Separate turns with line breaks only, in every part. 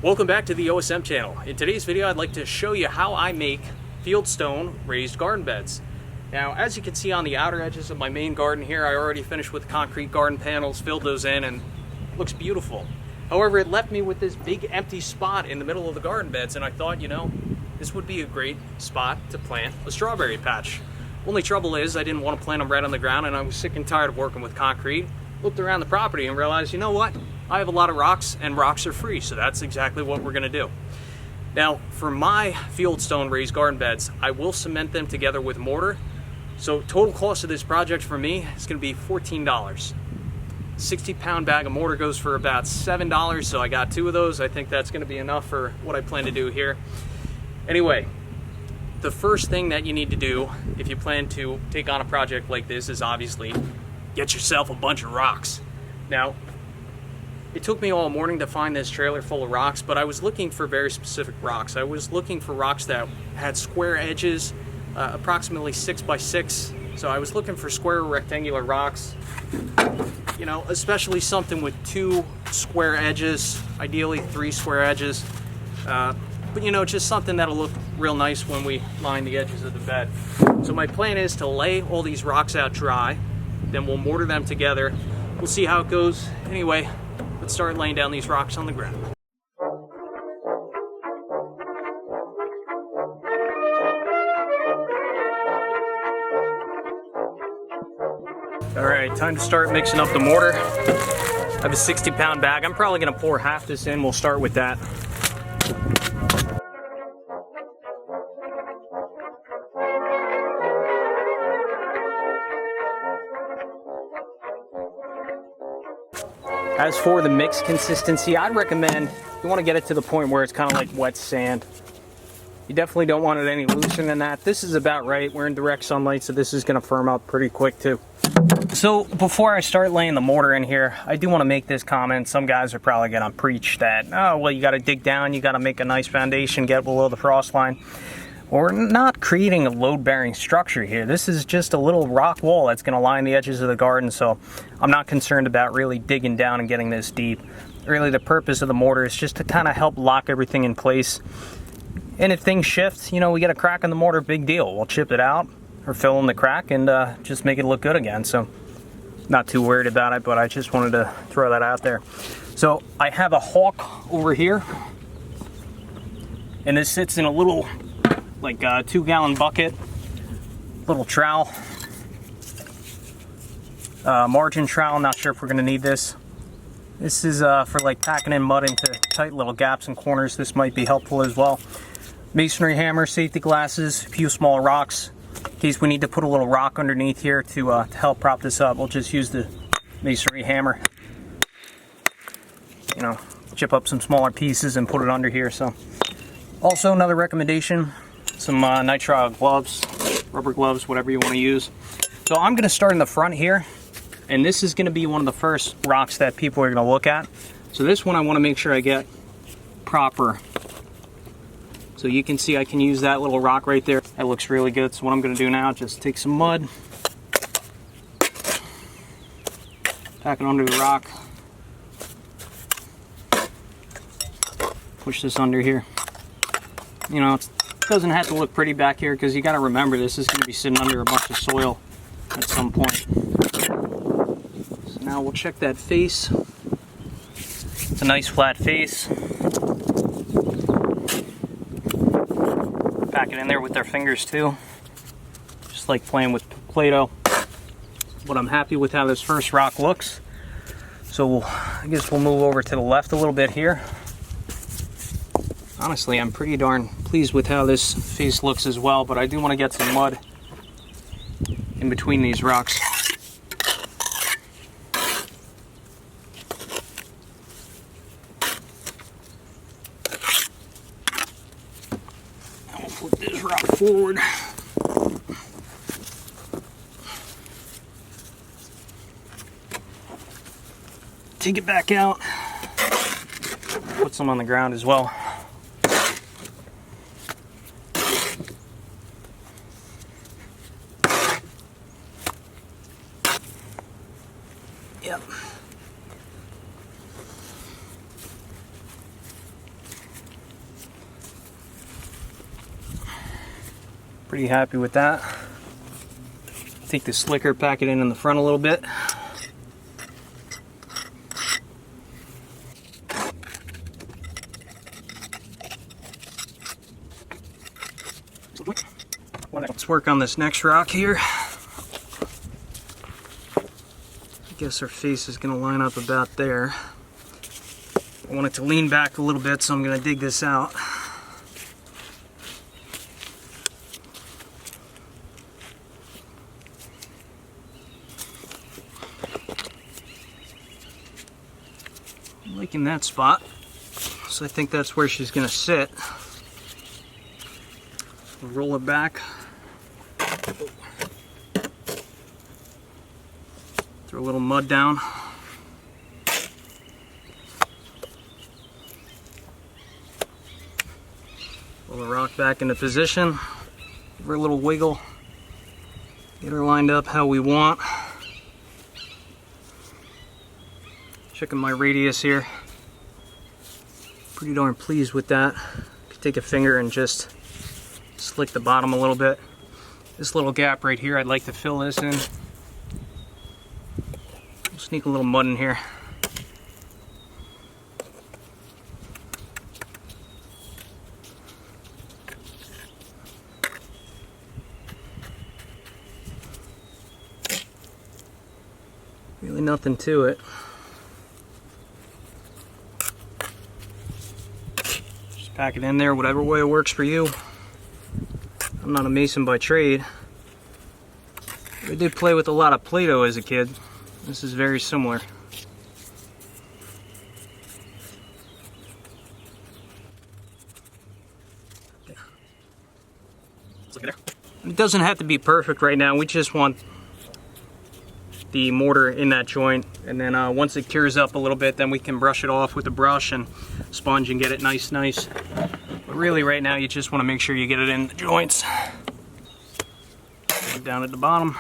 Welcome back to the OSM channel. In today's video, I'd like to show you how I make fieldstone raised garden beds. Now, as you can see on the outer edges of my main garden here, I already finished with concrete garden panels, filled those in, and it looks beautiful. However, it left me with this big empty spot in the middle of the garden beds, and I thought, this would be a great spot to plant a strawberry patch. Only trouble is, I didn't want to plant them right on the ground, and I was sick and tired of working with concrete. Looked around the property and realized, you know what? I have a lot of rocks, and rocks are free, so that's exactly what we're going to do. Now, for my fieldstone raised garden beds, I will cement them together with mortar. So total cost of this project for me is going to be $14. 60-pound bag of mortar goes for about $7, so I got 2 of those. I think that's going to be enough for what I plan to do here. Anyway, the first thing that you need to do if you plan to take on a project like this is obviously get yourself a bunch of rocks. Now, it took me all morning to find this trailer full of rocks, but I was looking for very specific rocks. I was looking for rocks that had square edges, approximately 6 by 6. So I was looking for square rectangular rocks, especially something with 2 square edges, ideally 3 square edges. But just something that'll look real nice when we line the edges of the bed. So my plan is to lay all these rocks out dry, then we'll mortar them together. We'll see how it goes. Anyway, let's start laying down these rocks on the ground. Alright, time to start mixing up the mortar. I have a 60-pound bag. I'm probably going to pour half this in. We'll start with that. As for the mix consistency, I'd recommend you want to get it to the point where it's kind of like wet sand. You definitely don't want it any looser than that. This is about right. We're in direct sunlight, so this is going to firm up pretty quick too. So before I start laying the mortar in here, I do want to make this comment. Some guys are probably going to preach that, oh, well, you got to dig down, you got to make a nice foundation, get below the frost line. We're not creating a load-bearing structure here. This is just a little rock wall that's going to line the edges of the garden, so I'm not concerned about really digging down and getting this deep. Really, the purpose of the mortar is just to kind of help lock everything in place. And if things shift, we get a crack in the mortar, big deal. We'll chip it out or fill in the crack and just make it look good again. So not too worried about it, but I just wanted to throw that out there. So I have a hawk over here, and this sits in a little like a 2-gallon bucket, little trowel, margin trowel. Not sure if we're gonna need this. This is for like packing in mud into tight little gaps and corners. This might be helpful as well. Masonry hammer, safety glasses, a few small rocks. In case we need to put a little rock underneath here to help prop this up, we'll just use the masonry hammer. Chip up some smaller pieces and put it under here. So, also another recommendation, some nitrile gloves, rubber gloves, whatever you want to use. So I'm going to start in the front here, and this is going to be one of the first rocks that people are going to look at. So this one I want to make sure I get proper. So you can see I can use that little rock right there. That looks really good. So what I'm going to do now, just take some mud, pack it under the rock, push this under here. It doesn't have to look pretty back here because you got to remember this is going to be sitting under a bunch of soil at some point. So now we'll check that face. It's a nice flat face. Pack it in there with their fingers too, just like playing with Play-Doh. But I'm happy with how this first rock looks. So I guess we'll move over to the left a little bit here. Honestly, I'm pretty darn pleased with how this face looks as well, but I do want to get some mud in between these rocks. And we'll flip this rock forward. Take it back out. Put some on the ground as well. Yep. Pretty happy with that. Take the slicker, pack it in the front a little bit. Let's work on this next rock here. I guess our face is going to line up about there. I want it to lean back a little bit, so I'm going to dig this out. I'm liking that spot, so I think that's where she's going to sit. Roll it back. Throw a little mud down. Roll the rock back into position. Give her a little wiggle. Get her lined up how we want. Checking my radius here. Pretty darn pleased with that. Could take a finger and just slick the bottom a little bit. This little gap right here, I'd like to fill this in. Sneak a little mud in here. Really nothing to it. Just pack it in there, whatever way it works for you. I'm not a mason by trade. I did play with a lot of Play-Doh as a kid. This is very similar. It doesn't have to be perfect right now. We just want the mortar in that joint, and then once it cures up a little bit, then we can brush it off with a brush and sponge and get it nice. But really right now you just want to make sure you get it in the joints. Down at the bottom.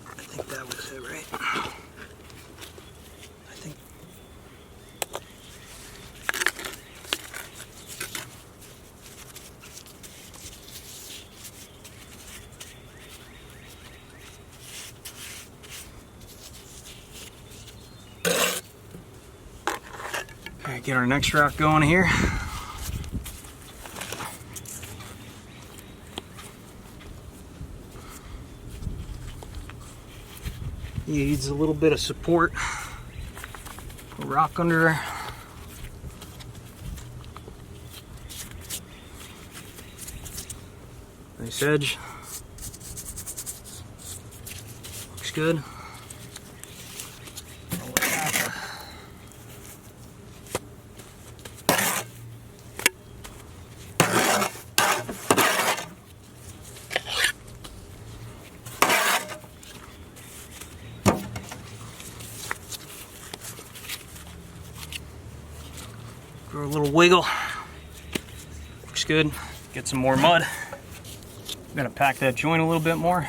I think that was it, right? I think. Okay, get our next rock going here. Needs a little bit of support. A rock under there. Nice edge. Looks good. Roll it back. Throw a little wiggle. Looks good. Get some more mud. I'm gonna pack that joint a little bit more.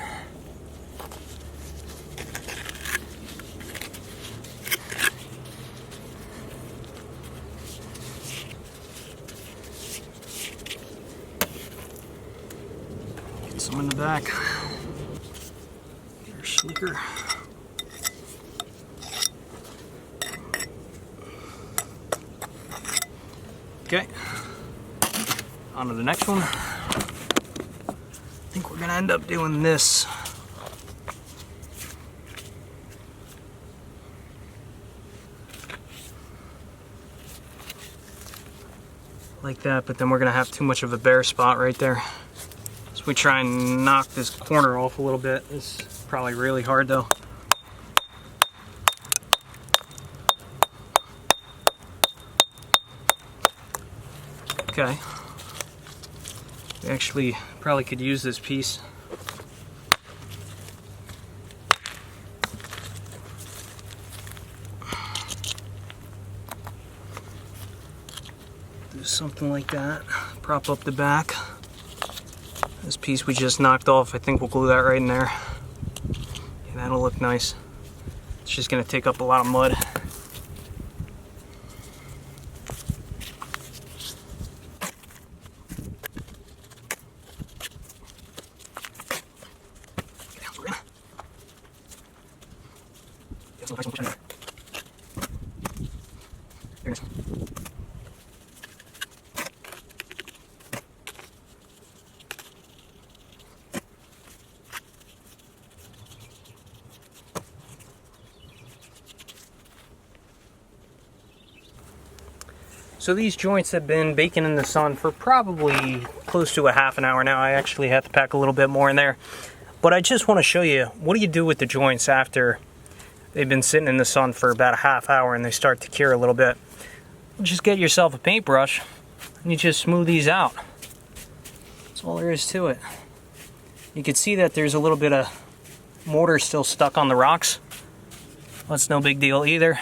Get some in the back. Get our slicker. Okay, on to the next one. I think we're gonna end up doing this. Like that, but then we're gonna have too much of a bare spot right there. So we try and knock this corner off a little bit. It's probably really hard though. Okay. We actually probably could use this piece. Do something like that. Prop up the back. This piece we just knocked off, I think we'll glue that right in there. And that'll look nice. It's just going to take up a lot of mud. So these joints have been baking in the sun for probably close to a half an hour now. I actually have to pack a little bit more in there. But I just want to show you, what do you do with the joints after they've been sitting in the sun for about a half hour and they start to cure a little bit? Just get yourself a paintbrush and you just smooth these out. That's all there is to it. You can see that there's a little bit of mortar still stuck on the rocks. That's no big deal either.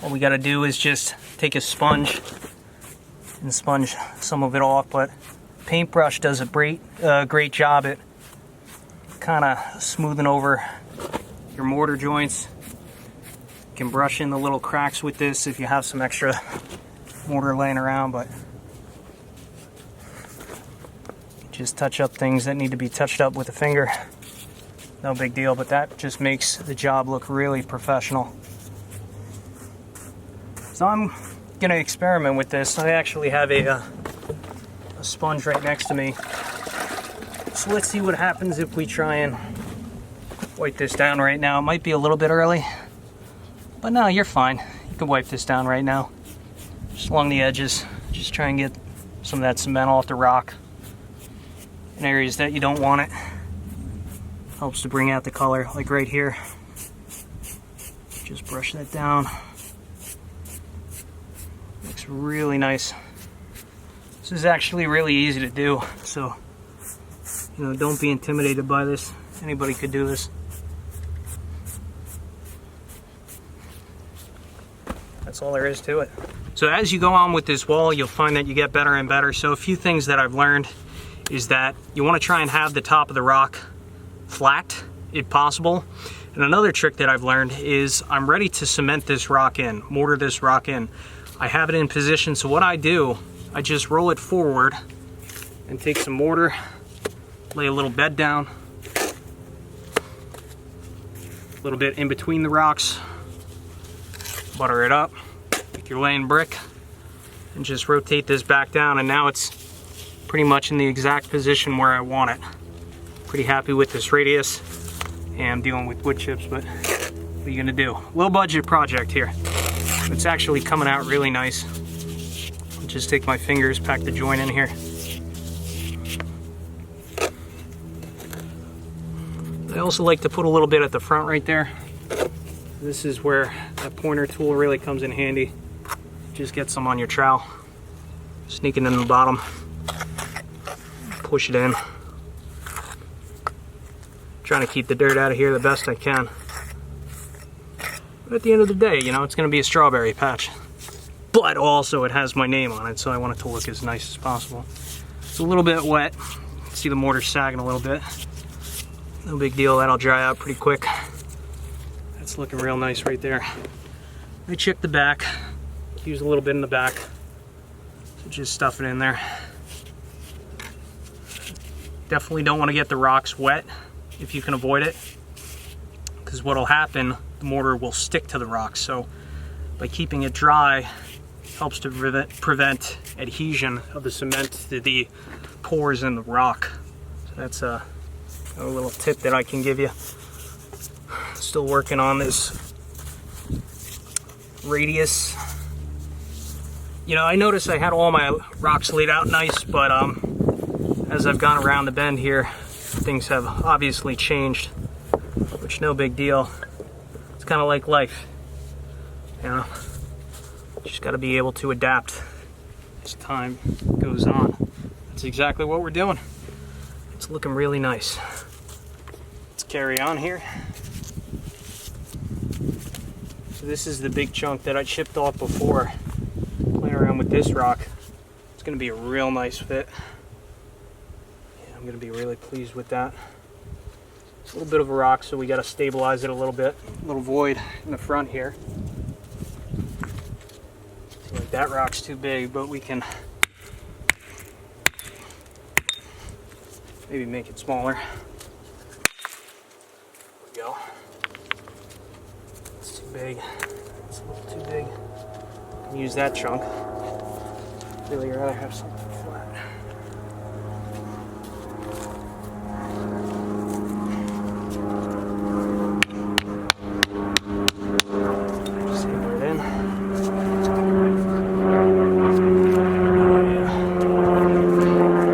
All we got to do is just take a sponge and sponge some of it off, but paintbrush does a great job at kind of smoothing over your mortar joints. You can brush in the little cracks with this if you have some extra mortar laying around, but just touch up things that need to be touched up with a finger. No big deal, but that just makes the job look really professional. So I'm going to experiment with this. I actually have a sponge right next to me. So let's see what happens if we try and wipe this down right now. It might be a little bit early, but no, you're fine. You can wipe this down right now. Just along the edges. Just try and get some of that cement off the rock in areas that you don't want it. Helps to bring out the color, like right here. Just brush that down. Looks really nice. This is actually really easy to do, so don't be intimidated by this. Anybody could do this. That's all there is to it. So as you go on with this wall, you'll find that you get better and better. So a few things that I've learned is that you want to try and have the top of the rock flat if possible. And another trick that I've learned is I'm ready to cement this rock in, mortar this rock in. I have it in position, so what I do, I just roll it forward and take some mortar, lay a little bed down, a little bit in between the rocks, butter it up like you're laying brick, and just rotate this back down, and now it's pretty much in the exact position where I want it. Pretty happy with this radius, and I'm dealing with wood chips, but what are you gonna do? Low budget project here. It's actually coming out really nice. I'll just take my fingers, pack the joint in here. I also like to put a little bit at the front right there. This is where that pointer tool really comes in handy. Just get some on your trowel. Sneak it in the bottom. Push it in. Trying to keep the dirt out of here the best I can. But at the end of the day, it's going to be a strawberry patch. But also it has my name on it, so I want it to look as nice as possible. It's a little bit wet. See the mortar sagging a little bit. No big deal, that'll dry out pretty quick. That's looking real nice right there. I check the back. Use a little bit in the back. So just stuff it in there. Definitely don't want to get the rocks wet if you can avoid it, because what'll happen, the mortar will stick to the rocks. So by keeping it dry, helps to prevent adhesion of the cement to the pores in the rock. So that's a little tip that I can give you. Still working on this radius. I noticed I had all my rocks laid out nice, but as I've gone around the bend here, things have obviously changed, which no big deal. It's kind of like life, just got to be able to adapt as time goes on. That's exactly what we're doing. It's looking really nice. Let's carry on here. So this is the big chunk that I chipped off before. Playing around with this rock. It's going to be a real nice fit. I'm going to be really pleased with that. It's a little bit of a rock, so we got to stabilize it a little bit. A little void in the front here. Like that rock's too big, but we can maybe make it smaller. There we go. It's too big. It's a little too big. Use that chunk. Really rather have something flat. Just hammer it in.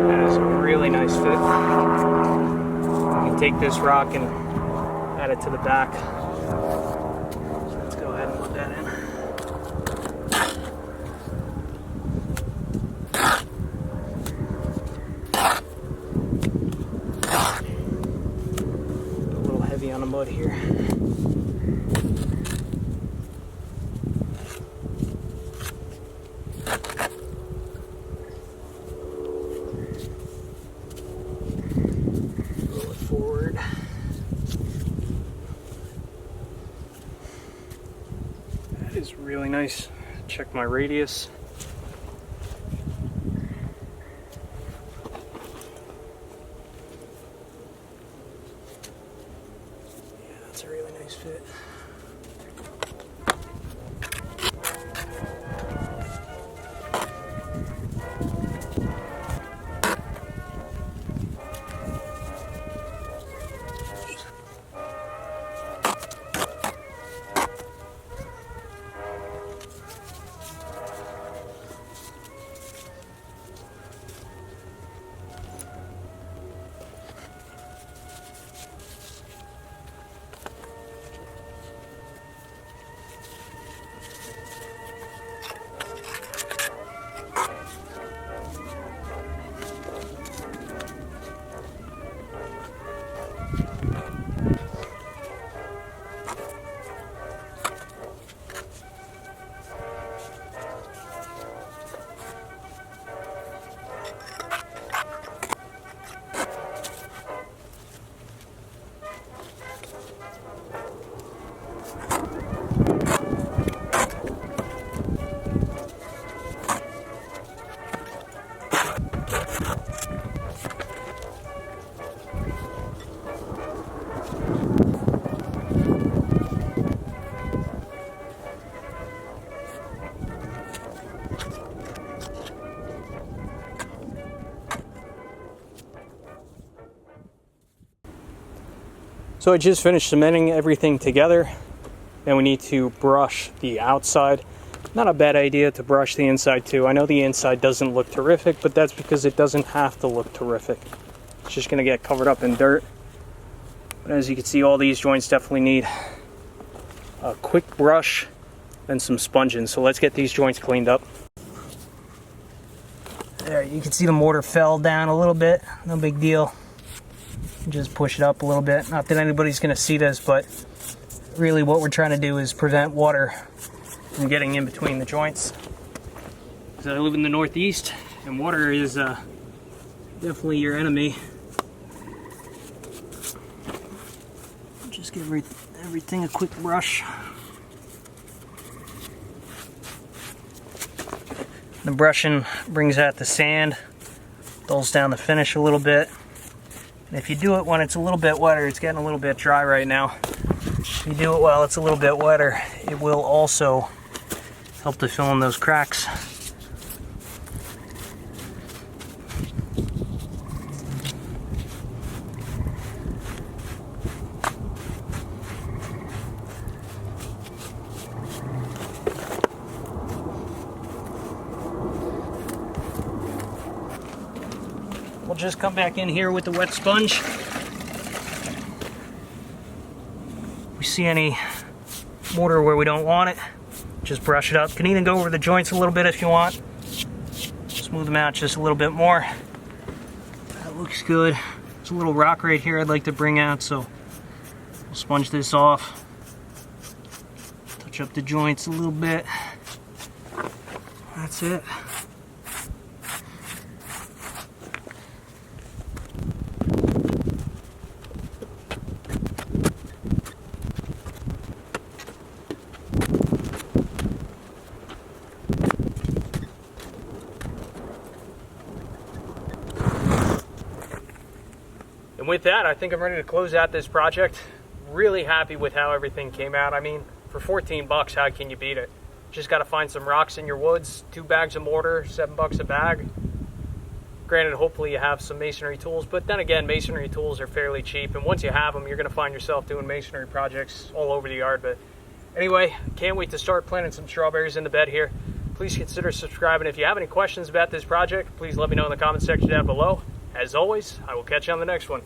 That is a really nice fit. We can take this rock and add it to the back. Let's go ahead and put that in. On the mud here. Roll it forward. That is really nice. Check my radius. That's a really nice fit. So I just finished cementing everything together. Then we need to brush the outside. Not a bad idea to brush the inside too. I know the inside doesn't look terrific, but that's because it doesn't have to look terrific. It's just going to get covered up in dirt. But as you can see, all these joints definitely need a quick brush and some sponging. So let's get these joints cleaned up. There, you can see the mortar fell down a little bit. No big deal. Just push it up a little bit. Not that anybody's going to see this, but really what we're trying to do is prevent water from getting in between the joints. Because I live in the Northeast, and water is definitely your enemy. Just give everything a quick brush. The brushing brings out the sand, dulls down the finish a little bit. And if you do it when it's a little bit wetter, it's getting a little bit dry right now. If you do it while it's a little bit wetter, it will also help to fill in those cracks. We'll just come back in here with the wet sponge. If we see any mortar where we don't want it, just brush it up. You can even go over the joints a little bit if you want. Smooth them out just a little bit more. That looks good. There's a little rock right here I'd like to bring out, so we'll sponge this off. Touch up the joints a little bit. That's it. And with that, I think I'm ready to close out this project. Really happy with how everything came out. I mean, for 14 bucks, how can you beat it? Just got to find some rocks in your woods, 2 bags of mortar, $7 a bag. Granted, hopefully you have some masonry tools, but then again, masonry tools are fairly cheap, and once you have them, you're going to find yourself doing masonry projects all over the yard. But anyway, can't wait to start planting some strawberries in the bed here. Please consider subscribing. If you have any questions about this project, please let me know in the comment section down below. As always, I will catch you on the next one.